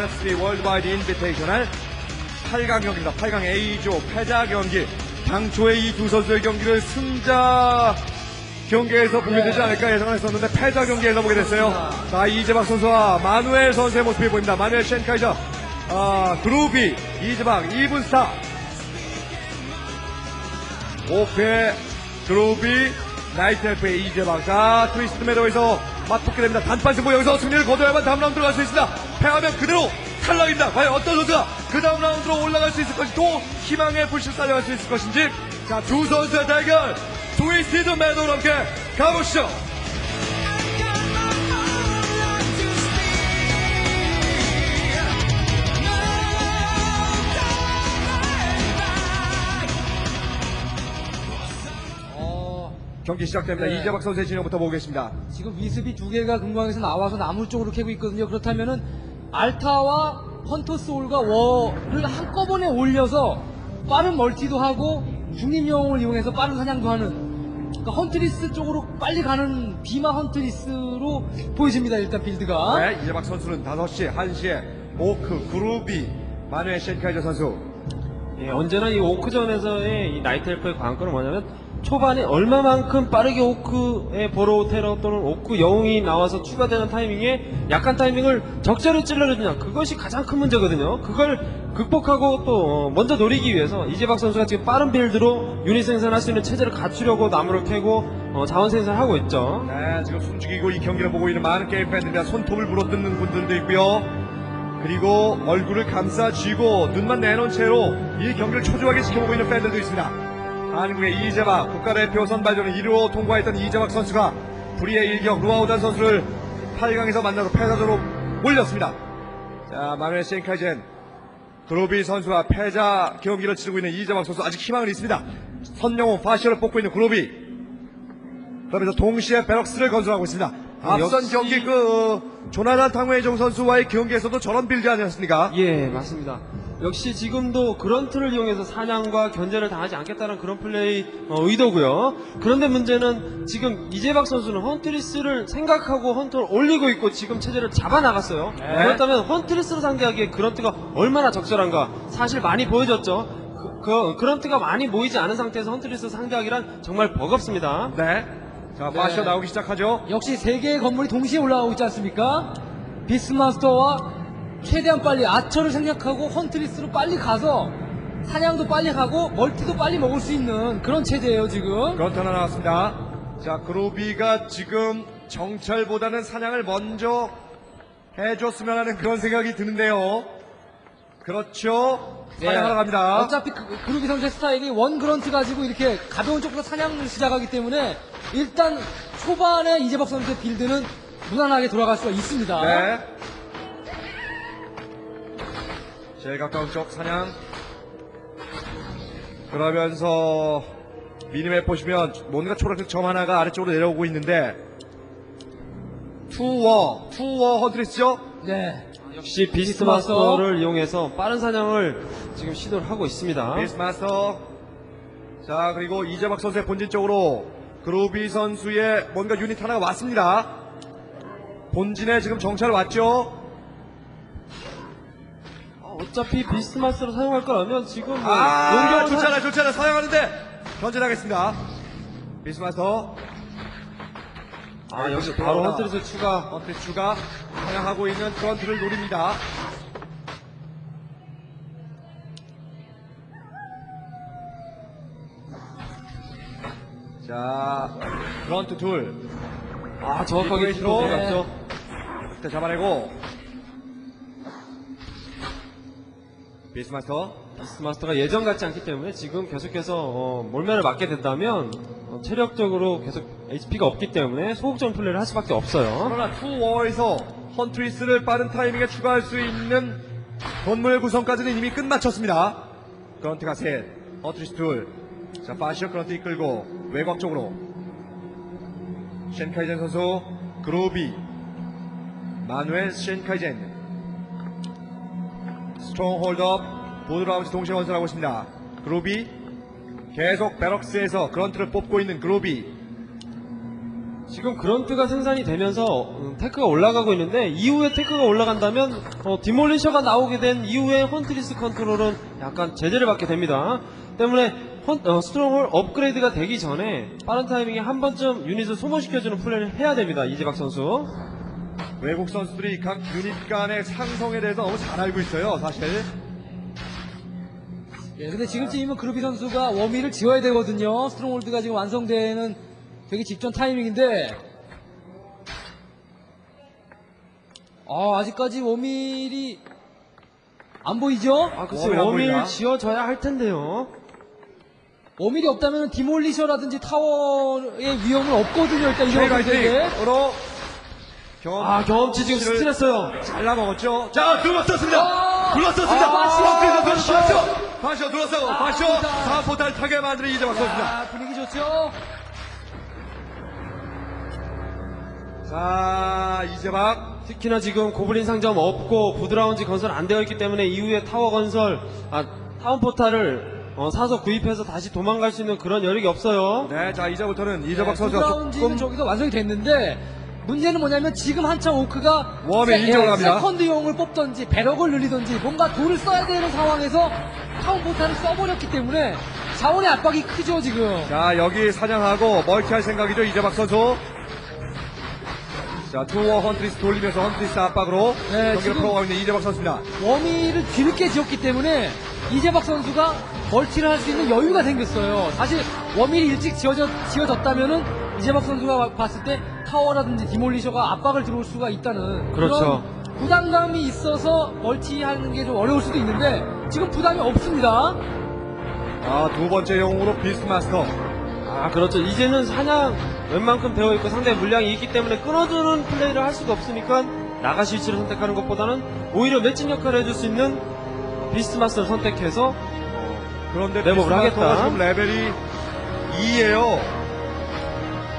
FS3 월드와이드 인비테이셔널 8강 경기입니다. 8강 A조 패자 경기. 당초에 이 두 선수의 경기를 승자 경기에서 보게 되지 않을까 예상을 했었는데 패자 경기에서 보게 됐어요. 자, 이재박 선수와 마누엘 선수의 모습이 보입니다. 마누엘 쉔카이저, 그루비, 이재박, 2분 스타. 오크의 그루비, 나이트 엘프의 이재박. 자, 트위스트 매너에서 맞붙게 됩니다. 단판 승부. 여기서 승리를 거둬야만 다음 라운드로 갈 수 있습니다. 패하면 그대로 탈락입니다. 과연 어떤 선수가 그 다음 라운드로 올라갈 수 있을 것인지, 또 희망의 불씨를 살려갈 수 있을 것인지. 자, 두 선수의 대결, 트위스트 매너로 함께 가보시죠. 경기 시작됩니다. 네. 이재박 선수의 진영부터 보겠습니다. 지금 위습이 두 개가 금광에서 나와서 나무 쪽으로 캐고 있거든요. 그렇다면은 알타와 헌터스홀과 워를 한꺼번에 올려서 빠른 멀티도 하고 중립 영웅을 이용해서 빠른 사냥도 하는, 그러니까 헌트리스 쪽으로 빨리 가는 비마 헌트리스로 보여집니다. 일단 빌드가. 네, 이재박 선수는 5시, 1시에 오크, 그루비, 마누엘 쉔카이저 선수. 예, 언제나 이 오크전에서의 이 나이트 엘프의 관건은 뭐냐면 초반에 얼마만큼 빠르게 오크의 보로 테러 또는 오크 영웅이 나와서 추가되는 타이밍에 약한 타이밍을 적절히 찔러주느냐, 그것이 가장 큰 문제거든요. 그걸 극복하고 또 먼저 노리기 위해서 이재박 선수가 지금 빠른 빌드로 유닛 생산할 수 있는 체제를 갖추려고 나무를 캐고 자원 생산하고 있죠. 네, 지금 숨죽이고 이 경기를 보고 있는 많은 게임 팬들이나 손톱을 물어뜯는 분들도 있고요. 그리고 얼굴을 감싸 쥐고 눈만 내놓은 채로 이 경기를 초조하게 지켜보고 있는 팬들도 있습니다. 한국의 이재박, 국가대표 선발전을 1위로 통과했던 이재박 선수가 불의의 일격 루아우단 선수를 8강에서 만나서 패자조로 몰렸습니다. 자, 마누엘 쉔카이젠, 그루비 선수와 패자 경기를 치르고 있는 이재박 선수, 아직 희망은 있습니다. 선영호 파시어를 뽑고 있는 그루비, 그러면서 동시에 베럭스를 건설하고 있습니다. 앞선 역시... 경기 조나단 탕웨이종 선수와의 경기에서도 저런 빌드 아니었습니까? 예, 맞습니다. 역시 지금도 그런트를 이용해서 사냥과 견제를 당하지 않겠다는 그런 플레이 의도고요. 그런데 문제는 지금 이재박 선수는 헌트리스를 생각하고 헌터를 올리고 있고 지금 체제를 잡아나갔어요. 네. 그렇다면 헌트리스를 상대하기에 그런트가 얼마나 적절한가 사실 많이 보여줬죠. 그런트가 많이 모이지 않은 상태에서 헌트리스 상대하기란 정말 버겁습니다. 네. 자, 파시어 나오기 시작하죠. 역시 세 개의 건물이 동시에 올라가고 있지 않습니까? 비스마스터와 최대한 빨리 아처를 생략하고 헌트리스로 빨리 가서 사냥도 빨리 가고 멀티도 빨리 먹을 수 있는 그런 체제예요 지금. 그런트 하나 나왔습니다. 자, 그루비가 지금 정찰보다는 사냥을 먼저 해줬으면 하는 그런 생각이 드는데요. 그렇죠. 사냥하러 갑니다. 어차피 그루비 선수의 스타일이 원 그런트 가지고 이렇게 가벼운 쪽부터 사냥을 시작하기 때문에 일단 초반에 이재박 선수의 빌드는 무난하게 돌아갈 수가 있습니다. 네. 제일 가까운 쪽 사냥. 그러면서 미니맵 보시면 뭔가 초록색 점 하나가 아래쪽으로 내려오고 있는데 투워 헌트리스죠? 네. 역시 비스마스터를 이용해서 빠른 사냥을 지금 시도를 하고 있습니다. 비스마스터. 자, 그리고 이재박 선수의 본진 쪽으로 그루비 선수의 뭔가 유닛 하나가 왔습니다. 본진에 지금 정찰 왔죠? 어차피 비스마스를 사용할 거라면 지금 용병을 좋잖아. 사용하는데 전진하겠습니다. 비스마스터. 역시 바로 헌트리스 추가. 헌트리스 추가. 사냥하고 있는 프런트를 노립니다. 자, 프런트 둘. 정확하게 뒤로 들어갔죠. 그때 잡아내고. 비스마스터가 예전 같지 않기 때문에 지금 계속해서 몰매를 맞게 된다면 체력적으로 계속 HP가 없기 때문에 소극적인 플레이를 할 수밖에 없어요. 그러나 투워에서 헌트리스를 빠른 타이밍에 추가할 수 있는 건물 구성까지는 이미 끝마쳤습니다. 그런트가 셋, 헌트리스 둘. 자, 파시어 그런트 이끌고 외곽 쪽으로 쉔카이젠 선수, 그루비, 마누엘 쉔카이젠, 스트롱 홀드업, 보드라운드 동시에 건설하고 있습니다. 그루비 계속 베럭스에서 그런트를 뽑고 있는 그루비. 지금 그런트가 생산이 되면서 테크가 올라가고 있는데 이후에 테크가 올라간다면 디몰리셔가 나오게 된 이후에 헌트리스 컨트롤은 약간 제재를 받게 됩니다. 때문에 스트롱홀 업그레이드가 되기 전에 빠른 타이밍에 한 번쯤 유닛을 소모시켜주는 플레이를 해야 됩니다. 이재박 선수. 외국 선수들이 각 유닛 간의 상성에 대해서 너무 잘 알고 있어요, 사실. 예, 근데 지금쯤이면 그루비 선수가 워미를 지어야 되거든요. 스트롱홀드가 지금 완성되는 되게 직전 타이밍인데, 아직까지 워밀이 안 보이죠? 글쎄 워밀 안 워밀 보인다. 지어져야 할 텐데요. 워밀이 없다면 디몰리셔라든지 타워의 위험은 없거든요. 일단 이런 파이팅! 선수에게. 으로 경험치 지금 스틸했어요. 잘라먹었죠. 자, 둘러쌌습니다. 둘러쌌습니다. 바쇼 둘러싸고 바쇼 진짜. 4포탈 타게 만드는 이재박 선수입니다. 분위기 좋죠? 자, 이재박. 특히나 지금 고블린 상점 없고 부드라운지 건설 안 되어 있기 때문에 이후에 타워 건설, 타운 포탈을 사서 구입해서 다시 도망갈 수 있는 그런 여력이 없어요. 네, 자, 이제부터는 이재박 선수가 브라운지는 조금 저기서 완성이 됐는데, 문제는 뭐냐면 지금 한창 오크가 웜에 인정을 합니다. 세컨드용을 뽑던지 배럭을 늘리던지 뭔가 돌을 써야 되는 상황에서 타운 포탈을 써버렸기 때문에 자원의 압박이 크죠 지금. 자, 여기 사냥하고 멀티할 생각이죠, 이재박 선수. 자, 투어 헌트리스 돌리면서 헌트리스 압박으로 네, 경기를 지금- 풀어가고 있는 이재박 선수입니다. 워미를 뒤늦게 지었기 때문에 이재박 선수가 멀티를 할 수 있는 여유가 생겼어요. 사실 워밀이 일찍 지어졌다면은 이재박 선수가 봤을 때 타워라든지 디몰리셔가 압박을 들어올 수가 있다는 그렇죠. 그런 부담감이 있어서 멀티하는 게 좀 어려울 수도 있는데 지금 부담이 없습니다. 아, 두 번째 영웅으로 비스마스터. 그렇죠. 이제는 사냥 웬만큼 되어 있고 상대의 물량이 있기 때문에 끊어주는 플레이를 할 수가 없으니까 나가시 위치를 선택하는 것보다는 오히려 매칭 역할을 해줄 수 있는 비스마스를 선택해서 그런데 랩업을 비스마스터가 하겠다. 지금 레벨이 2예요.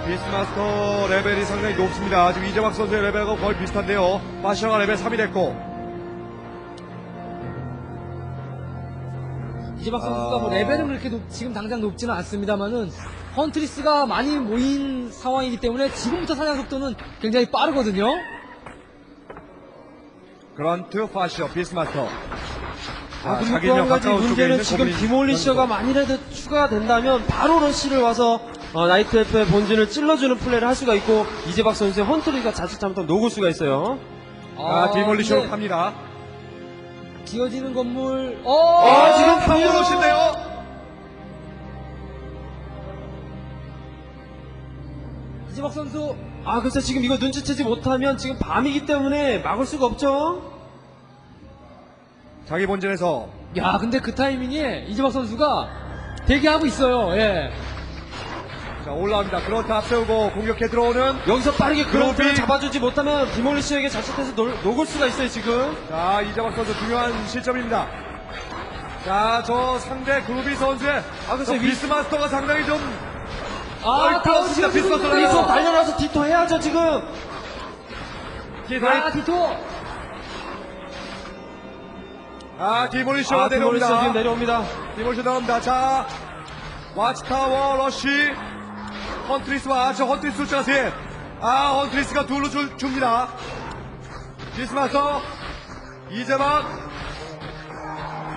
비스마스터 레벨이 상당히 높습니다. 지금 이재박 선수의 레벨과 거의 비슷한데요. 파시아가 레벨 3이 됐고. 이재박 선수가 뭐 레벨은 그렇게 지금 당장 높지는 않습니다만은 헌트리스가 많이 모인 상황이기 때문에 지금부터 사냥 속도는 굉장히 빠르거든요. 그런트, 파시아, 비스마스터. 그리고 자기 또 명 한 가지 가까운 쪽에 문제는 있는 지금 고블린 디몰리셔가 만일라도 추가가 된다면 바로 러쉬를 와서 나이트 엘프의 본진을 찔러주는 플레이를 할 수가 있고 이재박 선수의 헌트리가 자칫 잘못하면 녹을 수가 있어요. 디몰리셔로 근데 팝니다. 지어지는 건물 지금 파워로신데요. 이재박 선수 글쎄 지금 이거 눈치채지 못하면 지금 밤이기 때문에 막을 수가 없죠. 자기 본진에서 야 근데 그 타이밍에 이재박 선수가 대기하고 있어요. 예. 자, 올라옵니다. 그런트 앞세우고 공격해 들어오는. 여기서 빠르게 그런트를 그로비. 잡아주지 못하면 디몰리셔에게 자칫해서 녹을 수가 있어요 지금. 자, 이재박 선수 중요한 실점입니다. 자, 저 상대 그루비 선수의 글쎄 저 비스마스터가 상당히 좀 타워 끌었습니다. 지어지고 비스마스터가. 있어요. 여기서 달려나서 디토 해야죠 지금. 디토 디몰리셔가 디몰리셔 지금 내려옵니다. 내려옵니다. 디몰리셔 나옵니다. 자, 와치타워 러쉬. 헌트리스와 헌트리스 숫자가 셋. 헌트리스가 둘로 줍니다. 비스마스터. 이재박.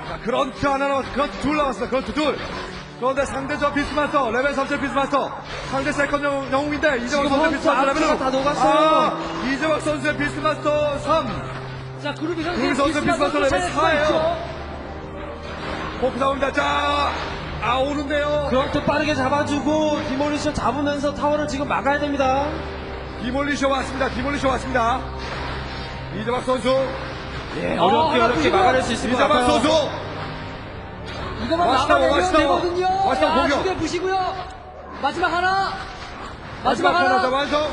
자, 그런트 하나 남았어. 그런트 둘 남았습니다. 그런트 둘. 그런데 상대 저 비스마스터. 레벨 3점 비스마스터. 상대 세컨 영웅인데, 이재박 지금 선수의 비스마스터 헌트 레벨로. 다 녹았어요. 이재박 선수의 비스마스터 3. 자 그루비 그루비 선수 선수 비스마스터 레벨 쫓아낼 수가 4예요. 있죠. 포크 나옵니다. 자, 오는데요. 그런트 빠르게 잡아주고 디몰리셔 잡으면서 타워를 지금 막아야 됩니다. 디몰리셔 왔습니다. 디몰리셔 왔습니다. 이재박 선수. 어렵게 하나 어렵게 부시고. 막아낼 수 있을 것 이재박 같아요. 선수. 이거만 와시타워, 막아내면 와시타워. 되거든요. 와시타워 공격. 두개 부시고요. 마지막 하나. 마지막 하나 더 완성.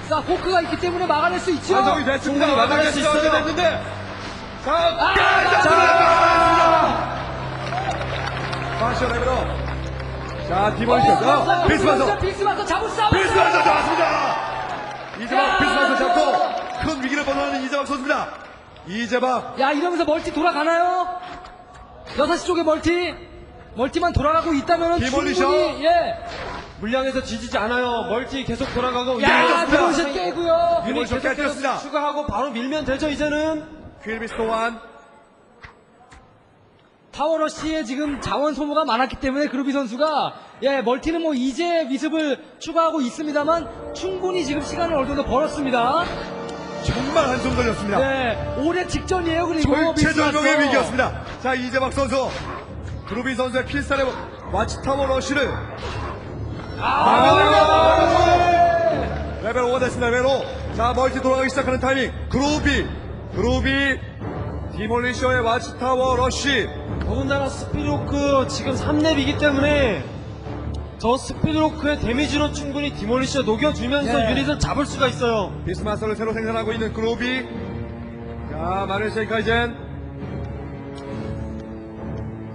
자 호크가 있기 때문에 막아낼 수 있죠. 완성이 됐습니다. 충분히 막아낼 수 있어요. 됐는데. 자, 파시오 레벨로. 자, 디몰리셔. 비스마스터. 비스마스터 잡을 싸움. 비스마스터 잡았습니다. 이재박 비스마스터 잡고 큰 위기를 벗어나는 이재박 선수입니다. 이재박. 야 이러면서 멀티 돌아가나요? 6시 쪽에 멀티만 돌아가고 있다면 디몰리셔. 충분히 물량에서 지지지 않아요. 멀티 계속 돌아가고 야, 유닛 드론샷 깨고요. 유닛 이번 계속 깨뜨렸습니다. 추가하고 바로 밀면 되죠 이제는. 퀼비스 또한 타워러시에 지금 자원 소모가 많았기 때문에 그루비 선수가 예 멀티는 뭐 이제 미습을 추가하고 있습니다만 충분히 지금 시간을 어느 정도 벌었습니다. 정말 한숨 돌렸습니다. 네, 오래 직전이에요. 그리고 절체절명의 미스마스터. 위기였습니다. 자, 이재박 선수. 그루비 선수의 필살의 와치타워 러쉬를. 레벨 5가 됐습니다. 레벨 5. 자, 멀티 돌아가기 시작하는 타이밍. 그루비, 디몰리셔의 와치타워 러쉬. 더군다나 스피드로크 지금 3렙이기 때문에 저 스피드로크의 데미지로 충분히 디몰리셔 녹여주면서 네. 유닛을 잡을 수가 있어요. 비스마스터를 새로 생산하고 있는 그루비. 자, 마르 쉐이카이젠.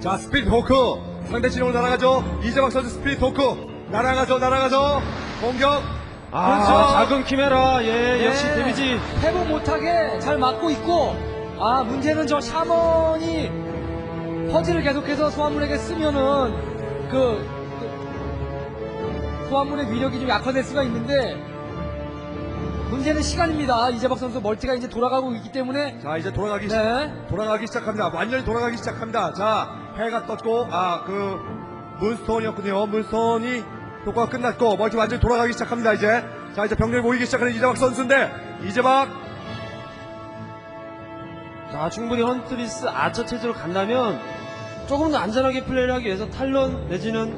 자, 스피드 호크. 상대 진영으로 날아가죠. 이재박 선수 스피드 호크. 날아가죠. 공격. 그렇죠. 작은 키메라, 예, 네, 역시 데미지. 회복 못하게 잘 막고 있고 문제는 저 샤먼이 퍼즐을 계속해서 소환물에게 쓰면은 소환물의 위력이 좀 약화될 수가 있는데 문제는 시간입니다. 이재박 선수 멀티가 이제 돌아가고 있기 때문에 자, 이제 돌아가기 시작합니다. 완전히 돌아가기 시작합니다. 자, 해가 떴고, 문스톤이었군요. 문스톤이 효과가 끝났고, 멀티 완전히 돌아가기 시작합니다, 이제. 자, 이제 병력이 모이기 시작하는 이재박 선수인데, 이재박. 자, 충분히 헌트리스 아처 체제로 간다면 조금 더 안전하게 플레이를 하기 위해서 탈론 내지는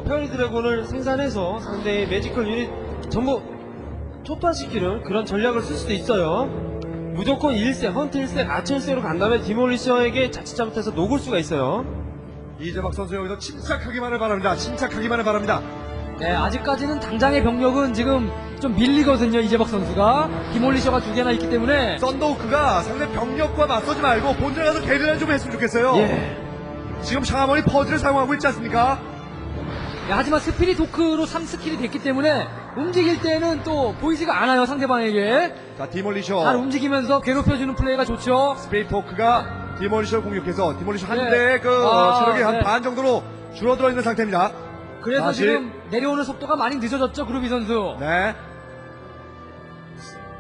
페어리 드래곤을 생산해서 상대의 매지컬 유닛 전부 초토화시키는 그런 전략을 쓸 수도 있어요. 무조건 1세, 헌트 1세, 아처 1세로 간다면 디몰리셔에게 자칫 잘못해서 녹을 수가 있어요. 이재박 선수 여기서 침착하기만을 바랍니다. 네, 아직까지는 당장의 병력은 지금 좀 밀리거든요. 이재박 선수가 디몰리셔가 2개나 있기 때문에 썬더우크가 상대 병력과 맞서지 말고 본전에 가서 게릴라를 좀 했으면 좋겠어요. 예. 지금 샤머니 퍼즐을 사용하고 있지 않습니까? 네, 하지만 스피릿 호크로 3스킬이 됐기 때문에 움직일 때는 또 보이지가 않아요. 상대방에게 자, 디몰리셔. 잘 움직이면서 괴롭혀주는 플레이가 좋죠. 스피릿 토크가 디몰리셔를 공격해서 디몰리셔 한 네. 대의 체력이 한 네. 반 정도로 줄어들어 있는 상태입니다. 그래서 다시. 지금 내려오는 속도가 많이 늦어졌죠. 그루비 선수. 네.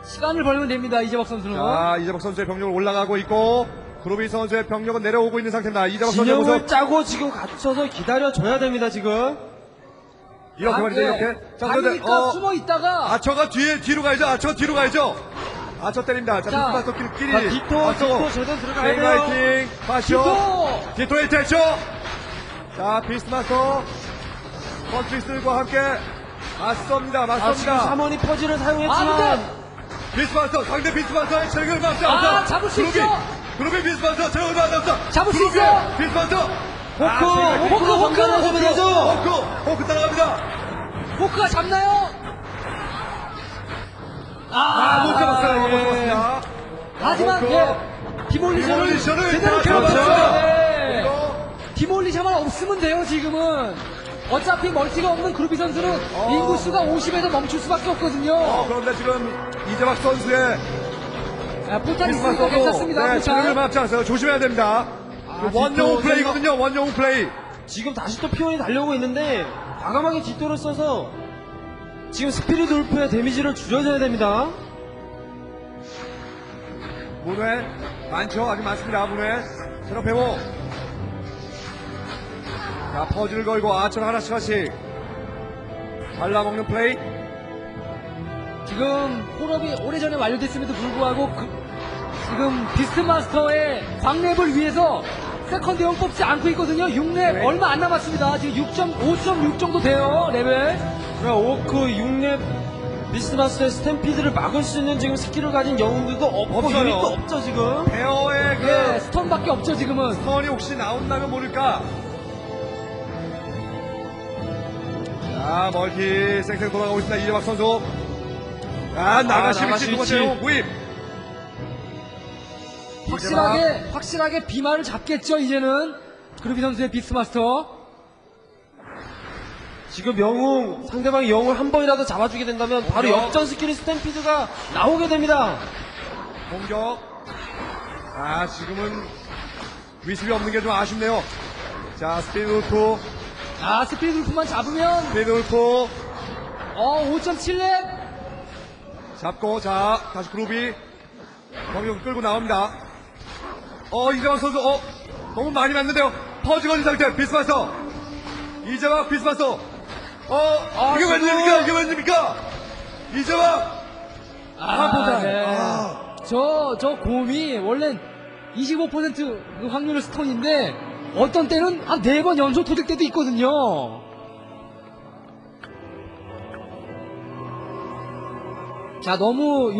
시간을 벌면 됩니다. 이재박 선수는. 자, 이재박 선수의 병력을 올라가고 있고, 그루비 선수의 병력은 내려오고 있는 상태입니다. 이재박 선수의 진영을 모습. 짜고 지금 갖춰서 기다려줘야 됩니다, 지금. 이렇게 말이죠, 이렇게. 자, 그런데, 가니까 숨어 있다가 아처가 뒤로 가야죠. 아처 때립니다. 자, 자. 비스마스터끼리. 자, 디토 제대로 들어가야 돼요. 파이팅. 파쇼. 디토! 디토 1대죠. 자, 비스마스터. 컨트리스들과 함께 맞섭니다. 지금 사모니 퍼즐을 사용했지만 안 돼! 비스마스터, 상대 비스마스터의 체력을 막자. 잡을 수 있죠? 그루비 비스마스터 체력을 막자. 잡을 수 있어요? 비스마스터. 호크 따라갑니다. 호크가 잡나요? 못 잡았어요. 못 예. 잡았습니다. 하지만 호크. 예, 디몰리셔를 제대로 괴롭혔죠. 네. 디몰리셔만 없으면 돼요. 지금은 어차피 멀티가 없는 그루비 선수는 인구수가 50에서 멈출 수밖에 없거든요. 그런데 지금 이재박 선수의 포탄 있으니까 괜찮습니다. 네, 체력을 포탄. 막지 않았어요. 조심해야 됩니다. 원영웅 디토 플레이거든요. 원영웅 플레이. 지금 다시 또 피온이 달려오고 있는데 과감하게 뒷도를 써서 지금 스피릿 울프의 데미지를 줄여줘야 됩니다. 문외 많죠. 아직 많습니다. 문외 체력 회복. 자, 퍼즐을 걸고 아처를 하나씩 발라먹는 플레이. 지금 홀업이 오래전에 완료됐음에도 불구하고 지금 비스트마스터의 광랩을 위해서 세컨드용 뽑지 않고 있거든요. 6랩 네. 얼마 안 남았습니다. 지금 5.6 정도 돼요. 레벨. 오크 6렙 미스마스의 스탬피드를 막을 수 있는 지금 스킬을 가진 영웅들도 없고 없어요. 유닛도 없죠 지금. 페어의 예, 스톤밖에 없죠 지금은. 스턴이 혹시 나온다면 모를까. 자, 멀티 쌩쌩 돌아가고 있습니다. 이재박 선수. 나가시미치 두 나가시미치. 번째로 구입. 확실하게 비마를 잡겠죠 이제는. 그루비 선수의 비스마스터. 지금 영웅 상대방이 영웅을 한 번이라도 잡아주게 된다면 바로 역전 스킬인 스탬피드가 나오게 됩니다. 공격. 지금은 위습이 없는 게 좀 아쉽네요. 자, 스피드 루트. 아, 스피드 울프만 잡으면, 스피드울프 5.7렙. 잡고, 자, 다시 그루비. 병력 끌고 나옵니다. 이재박 선수, 너무 많이 맞는데요. 퍼즈 걸린 상태, 비스마스터. 이재박, 비스마스터. 이게 지금- 웬일입니까? 이게 웬일입니까? 이재박! 보다. 네. 저 곰이 원래 25% 그 확률의 스톤인데, 어떤 때는 한 4번 연속 터질 때도 있거든요. 자, 너무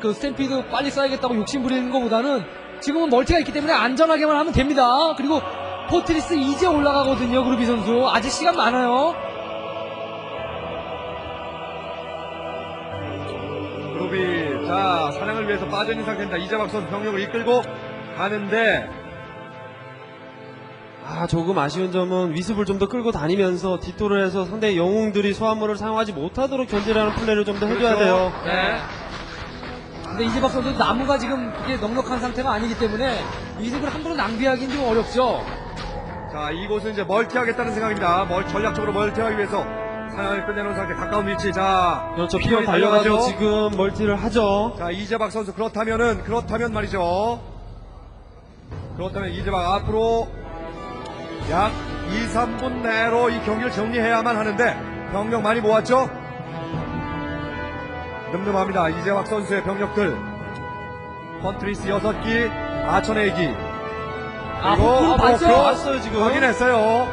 그 스탬피드 빨리 써야겠다고 욕심 부리는 것보다는 지금은 멀티가 있기 때문에 안전하게만 하면 됩니다. 그리고 포트리스 이제 올라가거든요, 그루비 선수. 아직 시간 많아요. 그루비, 자, 사냥을 위해서 빠져있는 상태입니다. 이재박 선수 병력을 이끌고 가는데, 조금 아쉬운 점은 위습을 좀 더 끌고 다니면서 뒷도를 해서 상대 영웅들이 소환물을 사용하지 못하도록 견제하는 플레이를 좀 더 해줘야 그렇죠. 돼요. 네. 근데 이재박 선수 나무가 지금 그게 넉넉한 상태가 아니기 때문에 위습을 함부로 낭비하기는 좀 어렵죠. 자, 이곳은 이제 멀티하겠다는 생각입니다. 전략적으로 멀티하기 위해서 사냥을 끝내놓은 상태, 가까운 위치. 자, 그렇죠. 피어 피어 달려가서 달려가죠. 지금 멀티를 하죠. 자, 이재박 선수, 그렇다면 말이죠. 그렇다면 이재박 앞으로 약 2, 3분 내로 이 경기를 정리해야만 하는데, 병력 많이 모았죠? 늠름합니다. 이재박 선수의 병력들. 컨트리스 6기, 아천의 2기. 버프로 봤죠? 왔어요, 지금. 확인했어요.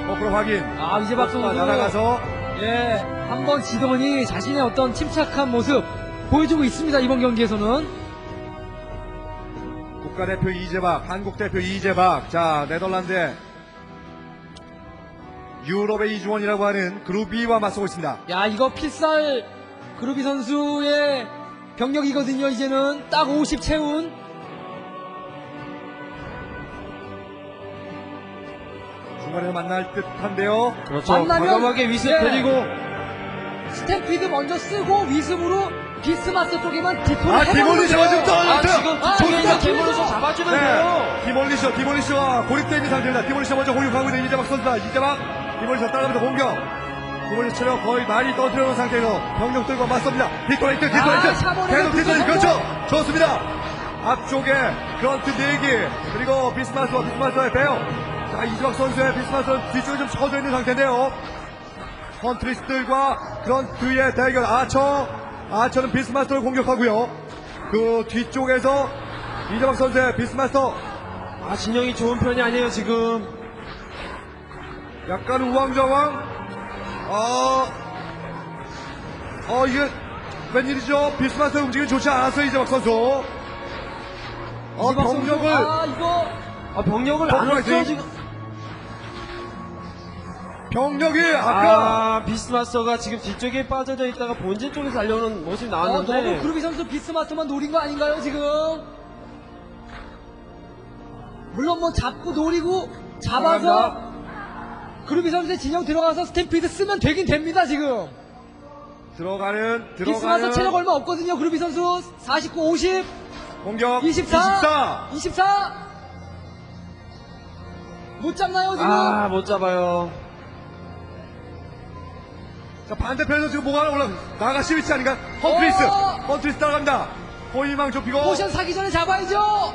버프로 확인. 이재박 선수. 날아가서. 예, 한번 지더니 자신의 어떤 침착한 모습 보여주고 있습니다, 이번 경기에서는. 국가대표 이재박, 한국대표 이재박. 자, 네덜란드의 유럽의 이주원이라고 하는 그루비와 맞서고 있습니다. 야, 이거 필살 그루비 선수의 병력이거든요, 이제는. 딱 50 채운. 중간에 만날 듯한데요. 그렇죠. 만나면- 과감하게 위습 예. 데리고 스탬피드 먼저 쓰고 위습으로 비스마스 쪽에만 디토를 디몰리셔가 지금 떨어졌어요. 지금 아, 뒤쪽에 있는 좋습니다. 개물에서 잡아주면 돼요. 디몰리셔가 고립되어 있는 상태입니다. 디몰리셔 먼저 공격하고 있는 이재박 선수다. 디몰리셔 따라가면서 공격. 디몰리셔 체력 거의 많이 떨어뜨려 놓은 상태에서 병력들과 맞섭니다. 디토레이트. 샤머니가 계속 디토레이트. 붙어서. 그렇죠. 좋습니다. 앞쪽에 그런트 4기. 그리고 비스마스의 배어. 자, 이재박 선수의 비스마스는 뒤쪽에 좀 쳐져 있는 상태인데요. 컨트리스들과 그런트의 대결. 아처는 비스마스터를 공격하고요. 그 뒤쪽에서 이재박 선수의 비스마스터 진영이 좋은 편이 아니에요, 지금. 약간 우왕좌왕. 이게 웬일이죠? 비스마스터 움직임이 좋지 않았어요, 이재박 선수. 이재박 선수, 병력을 이거 병력을 안 했죠, 지금. 병력이 아까 비스마스터가 지금 뒤쪽에 빠져져 있다가 본진 쪽에서 달려오는 모습이 너무 나왔는데. 그루비 선수 비스마스만 노린 거 아닌가요, 지금? 물론 뭐 잡고 노리고 잡아서 그루비 선수의 진영 들어가서 스탬피드 쓰면 되긴 됩니다, 지금. 들어가는 비스마스 체력 얼마 없거든요, 그루비 선수. 49, 50, 공격 24. 못 잡나요, 지금? 못 잡아요. 자, 반대편에서 지금 뭐가 하나 나가 시위치 아닌가? 헌트리스 따라갑니다. 호위망 좁히고 포션 사기 전에 잡아야죠.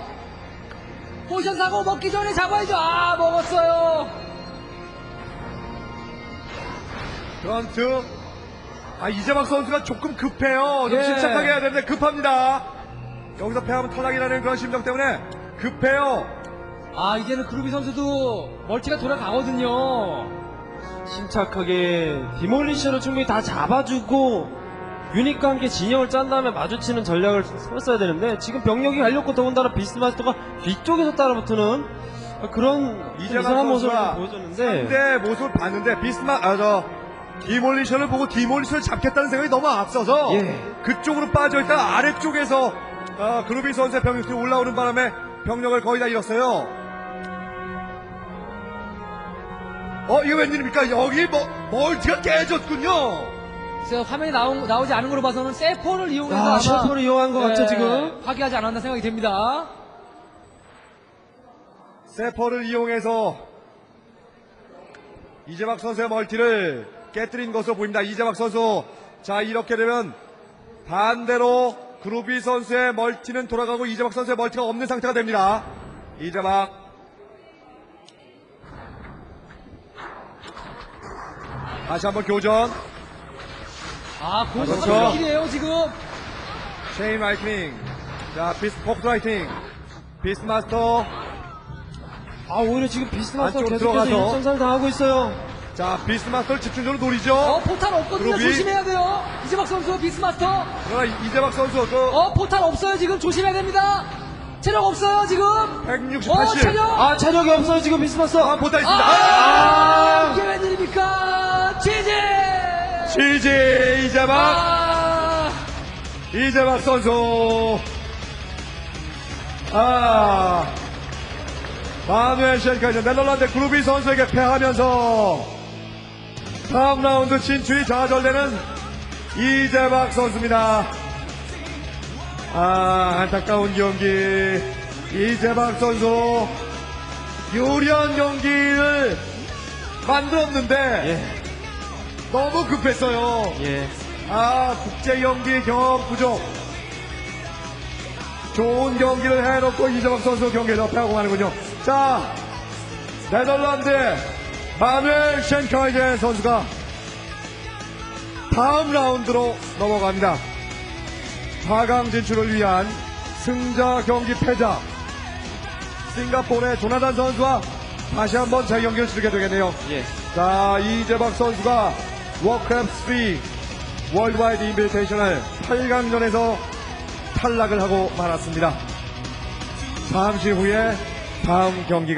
포션 사고 먹기 전에 잡아야죠. 먹었어요. 그런트. 이재박 선수가 조금 급해요. 좀 예. 침착하게 해야 되는데 급합니다. 여기서 패하면 탈락이라는 그런 심정 때문에 급해요. 이제는 그루비 선수도 멀티가 돌아가거든요. 침착하게 디몰리셔를 충분히 다 잡아주고 유닛과 함께 진영을 짠 다음에 마주치는 전략을 썼어야 되는데 지금 병력이 갈렸고 더군다나 비스마스터가 뒤쪽에서 따라붙는 그런 이상한 모습을 보여줬는데 상대 모습을 봤는데 디몰리션을 보고 디몰리션을 잡겠다는 생각이 너무 앞서서 그쪽으로 빠져있다가 아래쪽에서 그루비 선수의 병력들이 올라오는 바람에 병력을 거의 다 잃었어요. 이거 웬일입니까? 여기 멀티가 깨졌군요. 제가 화면에 나오지 않은 걸로 봐서는 세포를 이용해서 아마 셔터를 이용한 것 같죠, 지금? 파괴하지 않았나 생각이 됩니다. 세퍼를 이용해서 이재박 선수의 멀티를 깨뜨린 것으로 보입니다. 이재박 선수. 자, 이렇게 되면 반대로 그루비 선수의 멀티는 돌아가고 이재박 선수의 멀티가 없는 상태가 됩니다. 이재박. 다시 한번 교전. 고수가 그렇죠. 길이에요 지금. 체인 라이트닝. 자, 비스트 포크 라이트닝. 비스트 마스터. 오히려 지금 비스마스터 안쪽으로 계속해서 들어가서. 역전사를 당하고 있어요. 자, 비스트 마스터를 집중적으로 노리죠. 포탈 없거든요. 그루비. 조심해야 돼요. 이재박 선수 비스마스터. 그러나 이재박 선수 포탈 없어요 지금. 조심해야 됩니다. 체력 없어요 지금. 160, 80. 체력. 체력이 없어요 지금 비스마스터. 보다 있습니다. 이게 웬일입니까? 지지. 지지 이재박. 이재박 선수. 마누엘 쉔카이저 네덜란드 그루비 선수에게 패하면서 다음 라운드 진출이 좌절되는 이재박 선수입니다. 안타까운 경기. 이재박 선수 유리한 경기를 만들었는데 너무 급했어요. 국제 경기 경험 부족. 좋은 경기를 해놓고 이재박 선수 경기에서 패하고 가는군요. 자, 네덜란드 마누엘 쉔카이제 선수가 다음 라운드로 넘어갑니다. 4강 진출을 위한 승자 경기 패자 싱가포르의 조나단 선수와 다시 한번 재경기를 치르게 되겠네요. 자, 이재박 선수가 워크래프트 3 월드와이드 인비테이셔널 8강전에서 탈락을 하고 말았습니다. 잠시 후에 다음 경기가